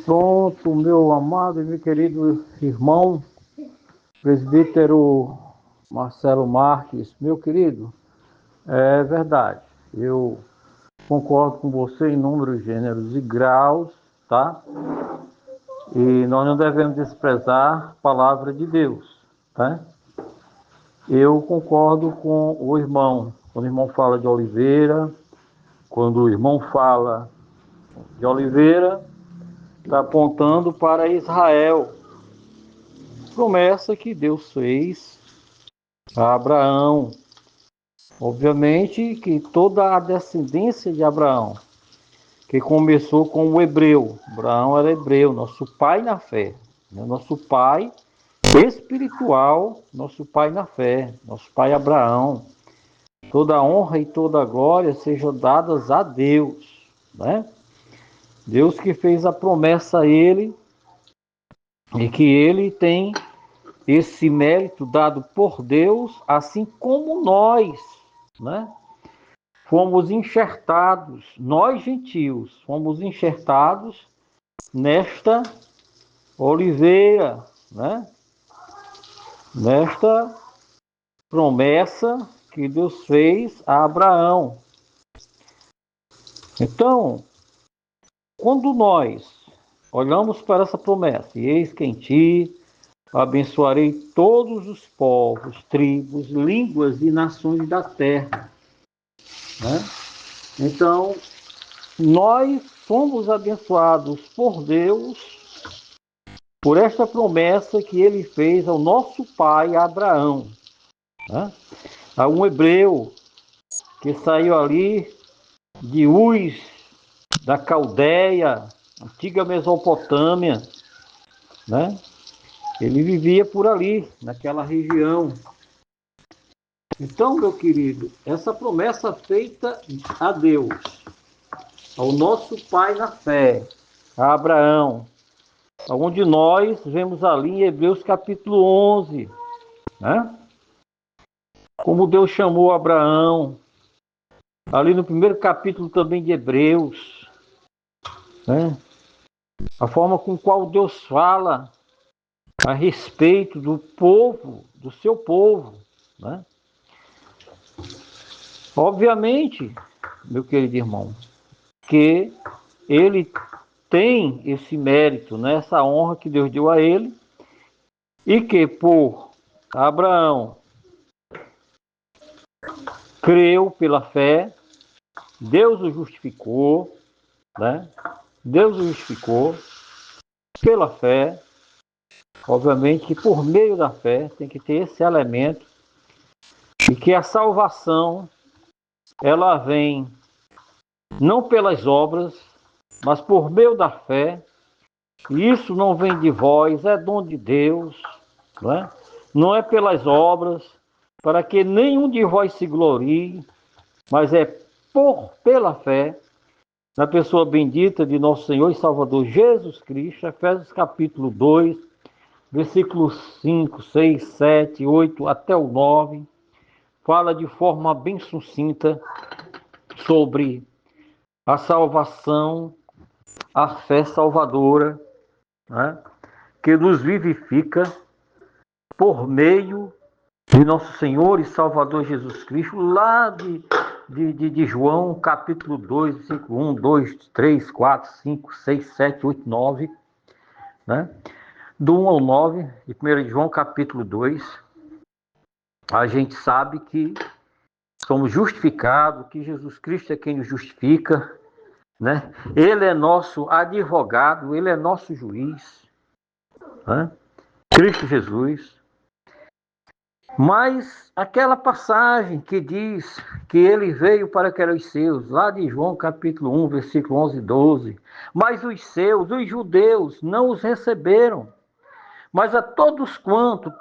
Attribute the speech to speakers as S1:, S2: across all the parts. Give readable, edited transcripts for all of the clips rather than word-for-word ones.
S1: Pronto, meu amado e meu querido irmão, presbítero Marcelo Marques, meu querido, é verdade. Eu concordo com você em números, gêneros e graus, tá? E nós não devemos desprezar a palavra de Deus, tá? Eu concordo com o irmão. Quando o irmão fala de oliveira, quando o irmão fala de oliveira, está apontando para Israel. Promessa que Deus fez a Abraão. Obviamente que toda a descendência de Abraão, que começou com o hebreu. Abraão era hebreu, nosso pai na fé. Nosso pai espiritual, nosso pai na fé, nosso pai Abraão. Toda a honra e toda a glória sejam dadas a Deus, né? Deus que fez a promessa a ele e que ele tem esse mérito dado por Deus, assim como nós, né? Fomos enxertados, nós gentios, fomos enxertados nesta oliveira, né? Nesta promessa que Deus fez a Abraão. Então, quando nós olhamos para essa promessa, e eis que em ti abençoarei todos os povos, tribos, línguas e nações da terra, né? Então, nós somos abençoados por Deus por esta promessa que ele fez ao nosso pai Abraão, né? A um hebreu que saiu ali de Uz, da Caldeia, antiga Mesopotâmia, né? Ele vivia por ali, naquela região. Então, meu querido, essa promessa feita a Deus, ao nosso pai na fé, a Abraão, onde nós vemos ali em Hebreus capítulo 11, né? Como Deus chamou Abraão, ali no primeiro capítulo também de Hebreus, né? A forma com qual Deus fala a respeito do povo, do seu povo, né? Obviamente, meu querido irmão, que ele tem esse mérito, né? Essa honra que Deus deu a ele, e que por Abraão creu pela fé, Deus o justificou, né? Deus o justificou pela fé. Obviamente que por meio da fé tem que ter esse elemento, e que a salvação ela vem não pelas obras, mas por meio da fé. E isso não vem de vós, é dom de Deus, não é? Não é pelas obras, para que nenhum de vós se glorie, mas é pela fé na pessoa bendita de nosso Senhor e Salvador Jesus Cristo. Efésios capítulo 2, versículos 5, 6, 7, 8 até o 9, fala de forma bem sucinta sobre a salvação, a fé salvadora, né, que nos vivifica por meio de nosso Senhor e Salvador Jesus Cristo, lá de João, capítulo 2, versículo 1, 2, 3, 4, 5, 6, 7, 8, 9, né? Do 1 ao 9, de 1 João, capítulo 2, a gente sabe que somos justificados, que Jesus Cristo é quem nos justifica, né? Ele é nosso advogado, ele é nosso juiz, né? Cristo Jesus. Mas aquela passagem que diz que ele veio para que eram os seus, lá de João capítulo 1, versículo 11 e 12, mas os seus, os judeus, não os receberam. Mas a todos quanto,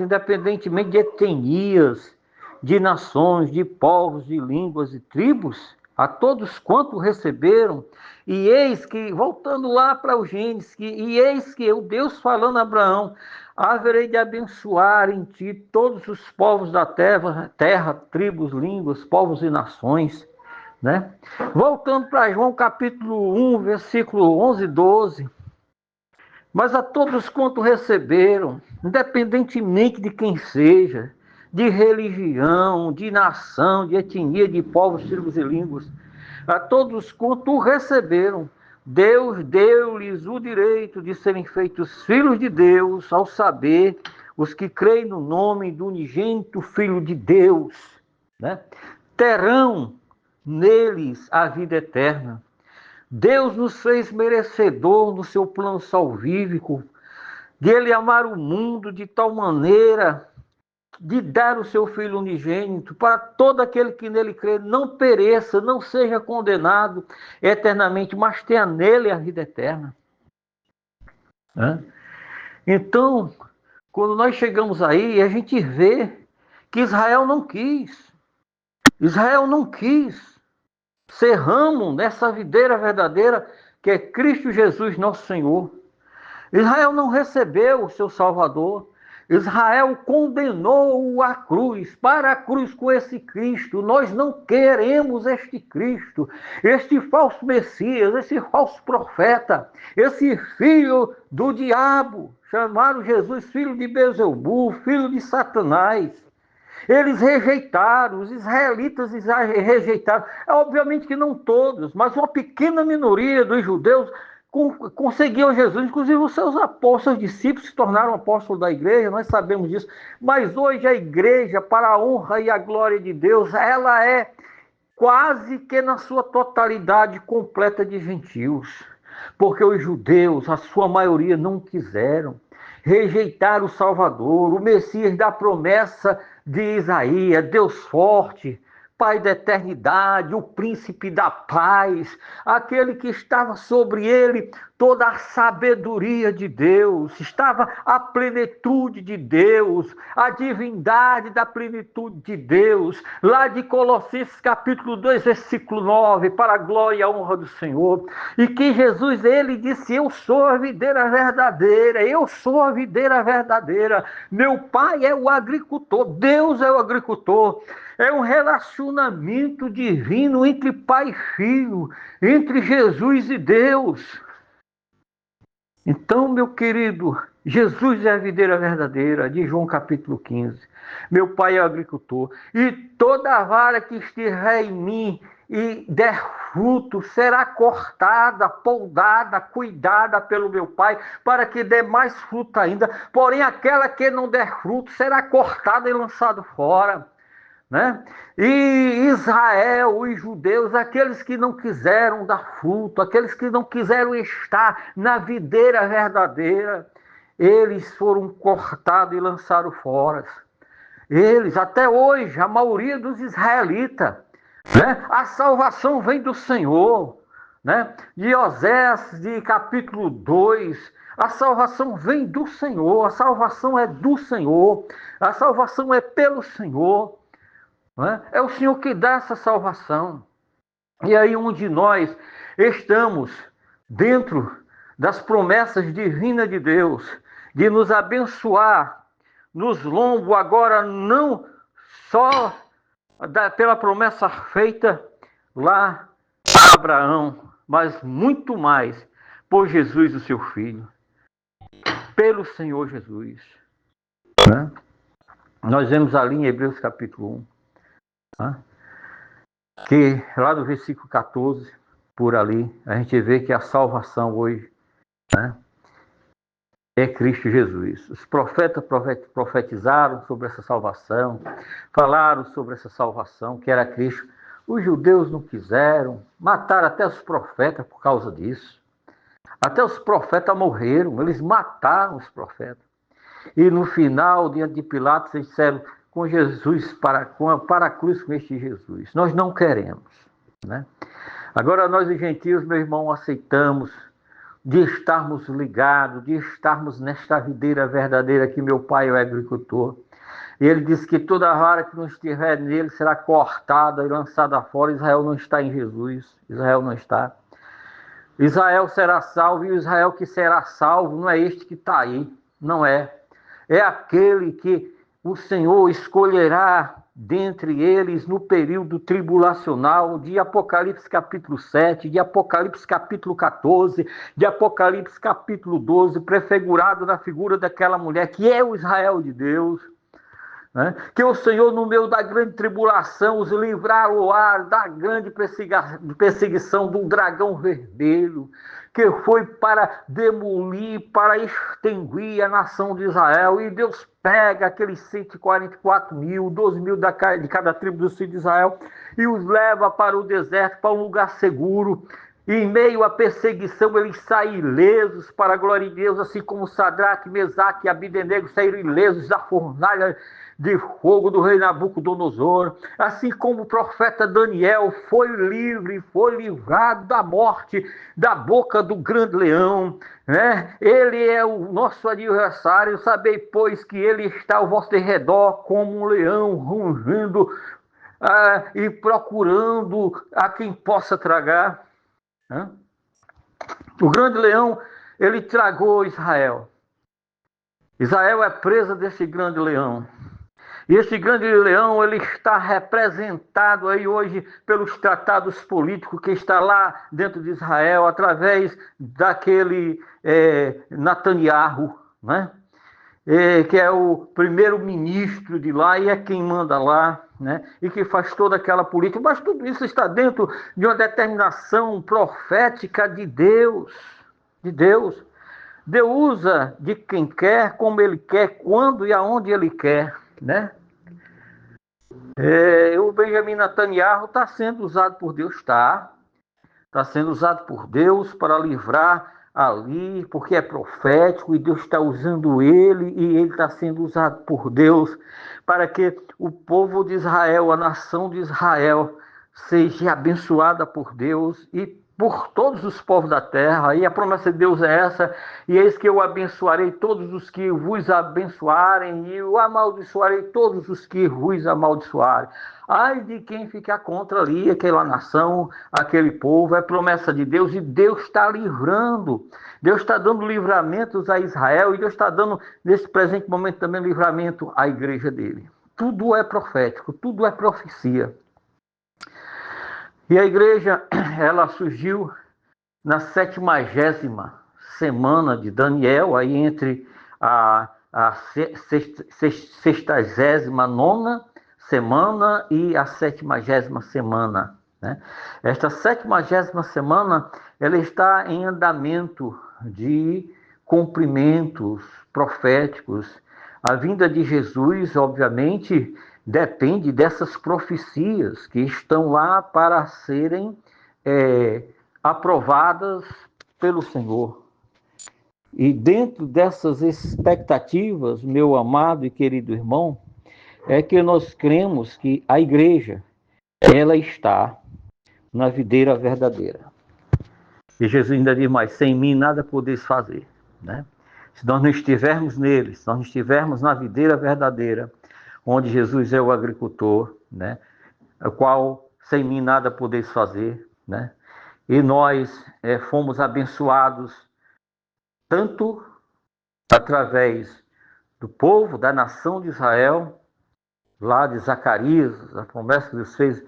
S1: independentemente de etnias, de nações, de povos, de línguas e tribos, a todos quanto receberam, e eis que, voltando lá para o Gênesis, e eis que o Deus falando a Abraão, haverei de abençoar em ti todos os povos da terra, tribos, línguas, povos e nações, né? Voltando para João capítulo 1, versículo 11 e 12. Mas a todos quanto receberam, independentemente de quem seja, de religião, de nação, de etnia, de povos, tribos e línguas, a todos quanto receberam, Deus deu-lhes o direito de serem feitos filhos de Deus, ao saber, os que creem no nome do unigênito Filho de Deus, né? Terão neles a vida eterna. Deus nos fez merecedor no seu plano salvífico, de Ele amar o mundo de tal maneira, de dar o seu Filho unigênito, para todo aquele que nele crê, não pereça, não seja condenado eternamente, mas tenha nele a vida eterna. Então, quando nós chegamos aí, a gente vê que Israel não quis. Israel não quis ser ramo nessa videira verdadeira que é Cristo Jesus, nosso Senhor. Israel não recebeu o seu Salvador. Israel condenou-o à cruz, para a cruz com esse Cristo. Nós não queremos este Cristo, este falso Messias, esse falso profeta, esse filho do diabo. Chamaram Jesus filho de Beelzebul, filho de Satanás. Eles rejeitaram, os israelitas rejeitaram. Obviamente que não todos, mas uma pequena minoria dos judeus conseguiu Jesus. Inclusive os seus apóstolos, discípulos, se tornaram apóstolos da igreja, nós sabemos disso. Mas hoje a igreja, para a honra e a glória de Deus, ela é quase que na sua totalidade completa de gentios. Porque os judeus, a sua maioria, não quiseram. Rejeitaram o Salvador, o Messias da promessa de Isaías, Deus forte, Pai da eternidade, o príncipe da paz, aquele que estava sobre ele toda a sabedoria de Deus, estava a plenitude de Deus, a divindade da plenitude de Deus, lá de Colossenses capítulo 2, versículo 9, para a glória e a honra do Senhor, e que Jesus, ele disse, eu sou a videira verdadeira, eu sou a videira verdadeira, meu Pai é o agricultor, Deus é o agricultor, é um relacionamento divino entre Pai e Filho, entre Jesus e Deus. Então, meu querido, Jesus é a videira verdadeira, de João capítulo 15. Meu Pai é o agricultor, e toda vara que estiver em mim e der fruto será cortada, poldada, cuidada pelo meu Pai, para que dê mais fruto ainda. Porém, aquela que não der fruto será cortada e lançada fora. Né? E Israel, os judeus, aqueles que não quiseram dar fruto, aqueles que não quiseram estar na videira verdadeira, eles foram cortados e lançados fora. Eles, até hoje, a maioria dos israelitas, né? A salvação vem do Senhor, né? De Osés, de capítulo 2, a salvação vem do Senhor, a salvação é do Senhor, a salvação é pelo Senhor. É o Senhor que dá essa salvação. E aí onde nós estamos dentro das promessas divinas de Deus, de nos abençoar nos lombos, agora não só pela promessa feita lá a Abraão, mas muito mais por Jesus, o seu Filho, pelo Senhor Jesus. Nós vemos ali em Hebreus capítulo 1, que lá no versículo 14, por ali, a gente vê que a salvação hoje, né, é Cristo Jesus. Os profetas profetizaram sobre essa salvação, falaram sobre essa salvação, que era Cristo. Os judeus não quiseram, mataram até os profetas por causa disso. Até os profetas morreram, eles mataram os profetas. E no final, diante de Pilatos, eles disseram, com Jesus, para a cruz com este Jesus. Nós não queremos. Né? Agora nós, os gentios, meu irmão, aceitamos de estarmos ligados, de estarmos nesta videira verdadeira que meu Pai é o agricultor. E ele disse que toda vara que não estiver nele será cortada e lançada fora. Israel não está em Jesus. Israel não está. Israel será salvo, e o Israel que será salvo não é este que está aí. Não é. É aquele que o Senhor escolherá dentre eles no período tribulacional, de Apocalipse capítulo 7, de Apocalipse capítulo 14, de Apocalipse capítulo 12, prefigurado na figura daquela mulher que é o Israel de Deus, né? Que o Senhor, no meio da grande tribulação, os livrará da grande perseguição do dragão vermelho, que foi para demolir, para extinguir a nação de Israel. E Deus pega aqueles 144 mil, 12 mil de cada tribo do filho de Israel e os leva para o deserto, para um lugar seguro. E em meio à perseguição, eles saem ilesos para a glória de Deus, assim como Sadraque, Mesaque e Abdenego saíram ilesos da fornalha de fogo do rei Nabucodonosor, assim como o profeta Daniel foi livre, foi livrado da morte, da boca do grande leão, né? Ele é o nosso adversário, sabei, pois, que ele está ao vosso redor como um leão rugindo e procurando a quem possa tragar, né? O grande leão, ele tragou Israel. Israel é presa desse grande leão. E esse grande leão, ele está representado aí hoje pelos tratados políticos que está lá dentro de Israel, através daquele Netanyahu, né? Que é o primeiro-ministro de lá e é quem manda lá, né? E que faz toda aquela política. Mas tudo isso está dentro de uma determinação profética de Deus. De Deus. Deus usa de quem quer, como Ele quer, quando e aonde Ele quer, né? O Benjamin Netanyahu está sendo usado por Deus, está sendo usado por Deus para livrar ali, porque é profético e Deus está usando ele e ele está sendo usado por Deus para que o povo de Israel, a nação de Israel, seja abençoada por Deus e por todos os povos da terra. E a promessa de Deus é essa: e eis que eu abençoarei todos os que vos abençoarem, e eu amaldiçoarei todos os que vos amaldiçoarem. Ai de quem ficar contra ali, aquela nação, aquele povo. É promessa de Deus e Deus está livrando. Deus está dando livramentos a Israel e Deus está dando, nesse presente momento, também livramento à igreja dele. Tudo é profético, tudo é profecia. E a igreja, ela surgiu na 70ª semana de Daniel, aí entre a 69ª semana e a 70ª semana, né? Esta 70ª semana, ela está em andamento de cumprimentos proféticos. A vinda de Jesus, obviamente, depende dessas profecias que estão lá para serem aprovadas pelo Senhor. E dentro dessas expectativas, meu amado e querido irmão, é que nós cremos que a igreja, ela está na videira verdadeira. E Jesus ainda diz mais: sem mim nada podeis fazer, né? Se nós não estivermos nele, se nós não estivermos na videira verdadeira, onde Jesus é o agricultor, né? O qual sem mim nada podeis fazer, né? E nós fomos abençoados tanto através do povo, da nação de Israel, lá de Zacarias, a promessa que Deus fez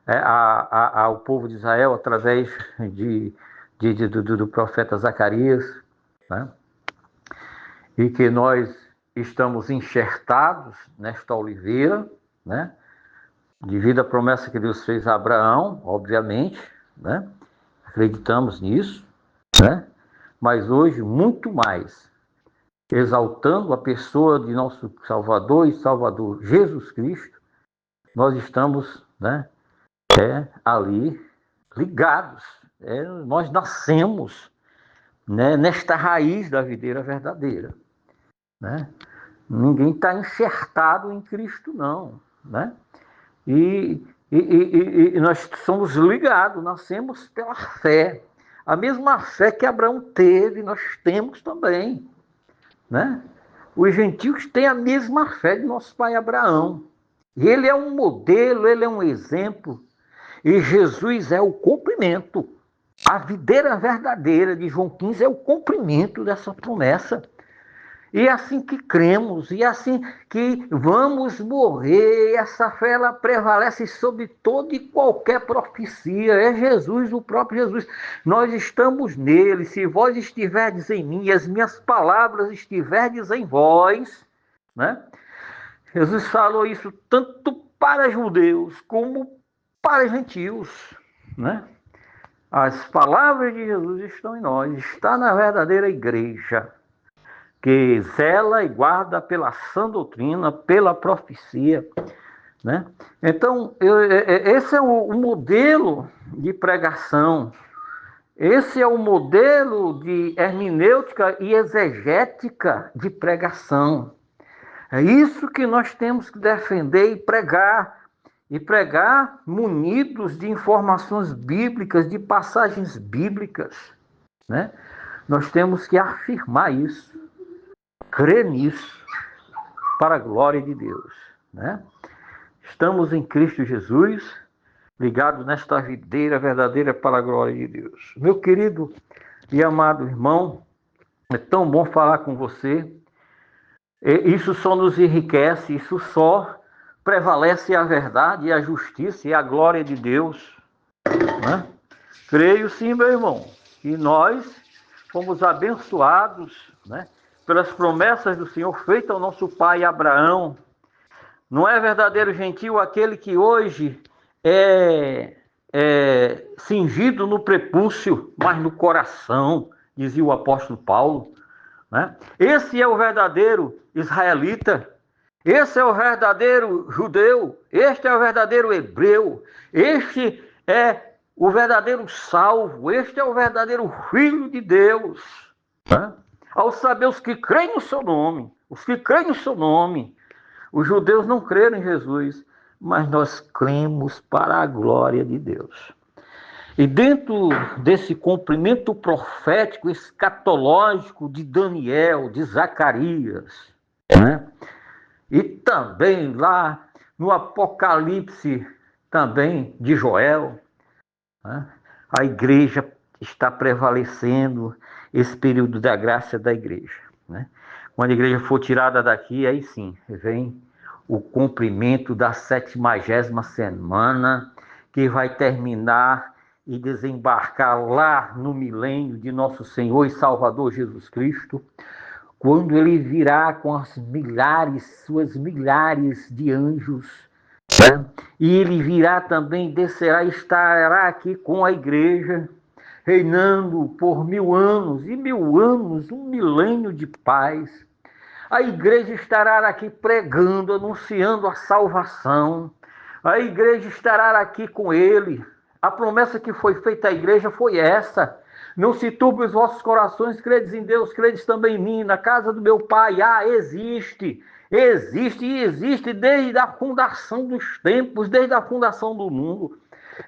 S1: ao povo de Israel através do profeta Zacarias, né? E que nós estamos enxertados nesta oliveira, né? Devido à promessa que Deus fez a Abraão, obviamente, né? Acreditamos nisso, né? Mas hoje, muito mais, exaltando a pessoa de nosso Salvador e Salvador Jesus Cristo, nós estamos, né, ali ligados. Nós nascemos, né, nesta raiz da videira verdadeira, né? Ninguém está enxertado em Cristo, não, né? E nós somos ligados, nascemos pela fé. A mesma fé que Abraão teve, nós temos também, né? Os gentios têm a mesma fé de nosso pai Abraão. E ele é um modelo, ele é um exemplo. E Jesus é o cumprimento. A videira verdadeira de João 15 é o cumprimento dessa promessa. E é assim que cremos, e é assim que vamos morrer. Essa fé ela prevalece sobre toda e qualquer profecia. É Jesus, o próprio Jesus. Nós estamos nele. Se vós estiverdes em mim, e as minhas palavras estiverdes em vós, né? Jesus falou isso tanto para judeus como para gentios, né? As palavras de Jesus estão em nós, está na verdadeira igreja, que zela e guarda pela sã doutrina, pela profecia, né? Então, esse é o modelo de pregação, esse é o modelo de hermenêutica e exegética de pregação. É isso que nós temos que defender e pregar munidos de informações bíblicas, de passagens bíblicas, né? Nós temos que afirmar isso, crer nisso, para a glória de Deus, né? Estamos em Cristo Jesus, ligados nesta videira verdadeira para a glória de Deus. Meu querido e amado irmão, é tão bom falar com você. Isso só nos enriquece, isso só prevalece a verdade e a justiça e a glória de Deus, né? Creio sim, meu irmão, que nós fomos abençoados, né, pelas promessas do Senhor feitas ao nosso pai Abraão. Não é verdadeiro gentil aquele que hoje é cingido no prepúcio, mas no coração, dizia o apóstolo Paulo, né? Esse é o verdadeiro israelita, esse é o verdadeiro judeu, este é o verdadeiro hebreu, este é o verdadeiro salvo, este é o verdadeiro filho de Deus, né? Ao saber os que creem no seu nome, os que creem no seu nome, os judeus não creram em Jesus, mas nós cremos para a glória de Deus. E dentro desse cumprimento profético, escatológico de Daniel, de Zacarias, né? E também lá no Apocalipse também de Joel, né? A igreja está prevalecendo esse período da graça da igreja, né? Quando a igreja for tirada daqui, aí sim, vem o cumprimento da 70ª semana, que vai terminar e desembarcar lá no milênio de nosso Senhor e Salvador Jesus Cristo, quando ele virá com suas milhares de anjos, né? E ele virá também, descerá e estará aqui com a igreja, reinando por 1000 anos, e 1000 anos, um milênio de paz. A igreja estará aqui pregando, anunciando a salvação. A igreja estará aqui com ele. A promessa que foi feita à igreja foi essa: não se turbe os vossos corações, credes em Deus, credes também em mim. Na casa do meu pai, existe e existe desde a fundação dos tempos, desde a fundação do mundo,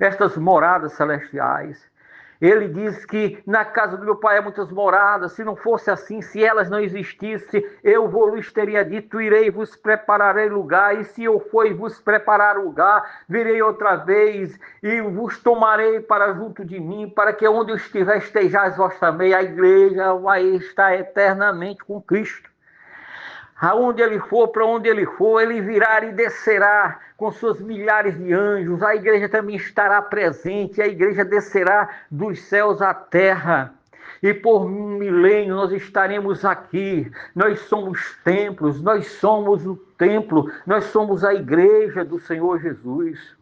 S1: estas moradas celestiais. Ele diz que na casa do meu pai há muitas moradas. Se não fosse assim, se elas não existissem, eu vos teria dito: irei vos prepararei lugar, e se eu for vos preparar lugar, virei outra vez e vos tomarei para junto de mim, para que onde eu estiver estejais vós também. A igreja vai estar eternamente com Cristo. Aonde ele for, para onde ele for, ele virá e descerá com suas milhares de anjos. A igreja também estará presente, a igreja descerá dos céus à terra. E por milênio nós estaremos aqui. Nós somos templos, nós somos o templo, nós somos a igreja do Senhor Jesus.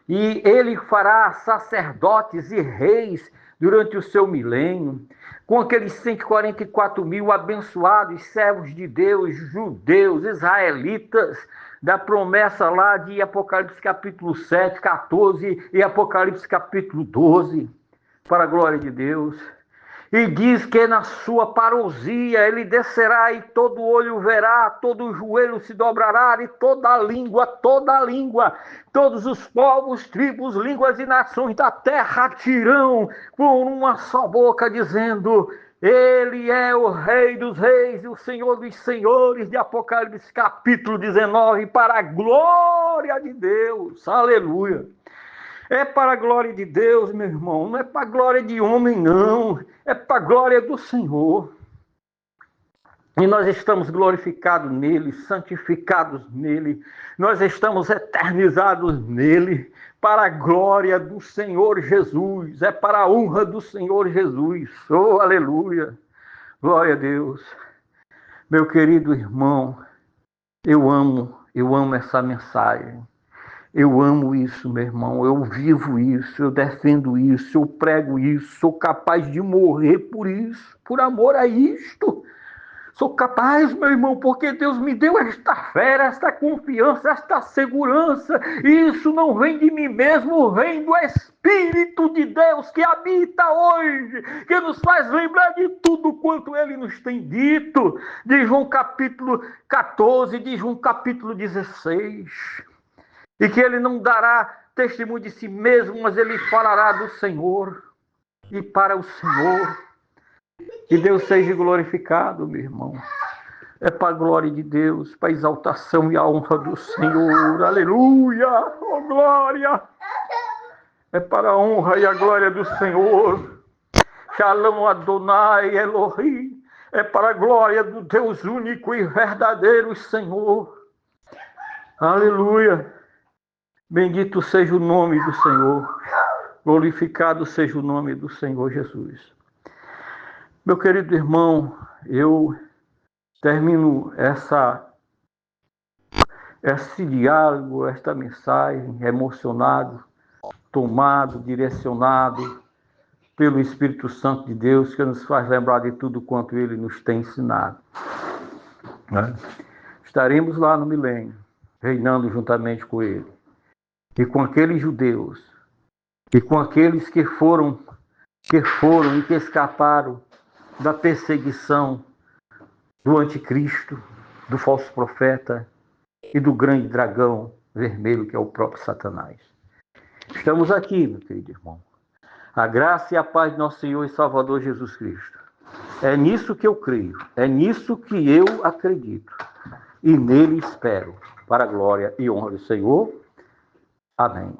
S1: E ele fará sacerdotes e reis durante o seu milênio, com aqueles 144 mil abençoados servos de Deus, judeus, israelitas, da promessa lá de Apocalipse capítulo 7, 14 e Apocalipse capítulo 12, para a glória de Deus. E diz que na sua parousia ele descerá e todo olho verá, todo joelho se dobrará e toda língua, todos os povos, tribos, línguas e nações da terra dirão com uma só boca, dizendo: ele é o Rei dos Reis e o Senhor dos Senhores, de Apocalipse capítulo 19, para a glória de Deus. Aleluia! É para a glória de Deus, meu irmão. Não é para a glória de homem, não. É para a glória do Senhor. E nós estamos glorificados nele, santificados nele, nós estamos eternizados nele, para a glória do Senhor Jesus, é para a honra do Senhor Jesus. Oh, aleluia! Glória a Deus. Meu querido irmão, eu amo essa mensagem. Eu amo isso, meu irmão, eu vivo isso, eu defendo isso, eu prego isso, sou capaz de morrer por isso, por amor a isto. Sou capaz, meu irmão, porque Deus me deu esta fé, esta confiança, esta segurança. E isso não vem de mim mesmo, vem do Espírito de Deus que habita hoje, que nos faz lembrar de tudo quanto Ele nos tem dito. De João capítulo 14, de João capítulo 16. E que Ele não dará testemunho de si mesmo, mas Ele falará do Senhor e para o Senhor. Que Deus seja glorificado, meu irmão. É para a glória de Deus, para a exaltação e a honra do Senhor. Aleluia! Oh, glória! É para a honra e a glória do Senhor. Shalom Adonai Elohim. É para a glória do Deus único e verdadeiro Senhor. Aleluia! Bendito seja o nome do Senhor. Glorificado seja o nome do Senhor Jesus. Meu querido irmão, eu termino esse diálogo, esta mensagem, emocionado, tomado, direcionado pelo Espírito Santo de Deus, que nos faz lembrar de tudo quanto Ele nos tem ensinado. Estaremos lá no milênio, reinando juntamente com Ele, e com aqueles judeus, e com aqueles que foram e que escaparam da perseguição do anticristo, do falso profeta e do grande dragão vermelho que é o próprio Satanás. Estamos aqui, meu querido irmão. A graça e a paz de nosso Senhor e Salvador Jesus Cristo. É nisso que eu creio, é nisso que eu acredito e nele espero, para a glória e honra do Senhor. Amém.